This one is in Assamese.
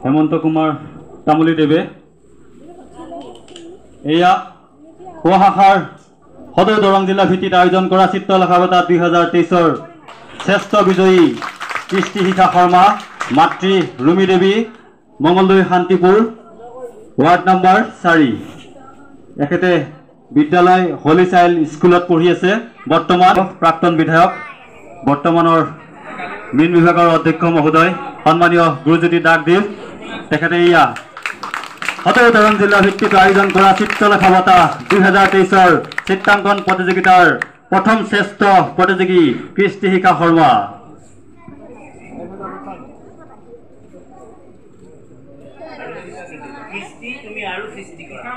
হেমন্ত কুমাৰ তামুলীদেৱে এয়া পুৱা শাখাৰ সদৌ দৰং জিলা ভিত্তিত আয়োজন কৰা চিত্ৰলেখা বঁটা 2023 শ্ৰেষ্ঠ বিজয়ী কৃষ্টি শিখা শৰ্মা মাতৃ ৰুমি দেৱী মঙ্গলদৈ শান্তিপুৰ ৱাৰ্ড নম্বৰ 4 এখেতে বিদ্যালয় হলি চাইল্ড স্কুলত পঢ়ি আছে বৰ্তমান প্ৰাক্তন বিধায়ক বৰ্তমানৰ মীন বিভাগৰ অধ্যক্ষ মহোদয় সন্মানীয় গুৰুজ্যোতি ডাকদেৱ তেখেতে ইয়া সদৌ দৰং জিলা ভিত্তিত আয়োজন কৰা চিত্ৰলেখা বঁটা 2023 চিত্ৰাংকন প্ৰতিযোগিতাৰ প্ৰথম শ্ৰেষ্ঠ প্ৰতিযোগী কৃষ্টি শিখা শৰ্মা তুমি আৰু সৃষ্টি কৰা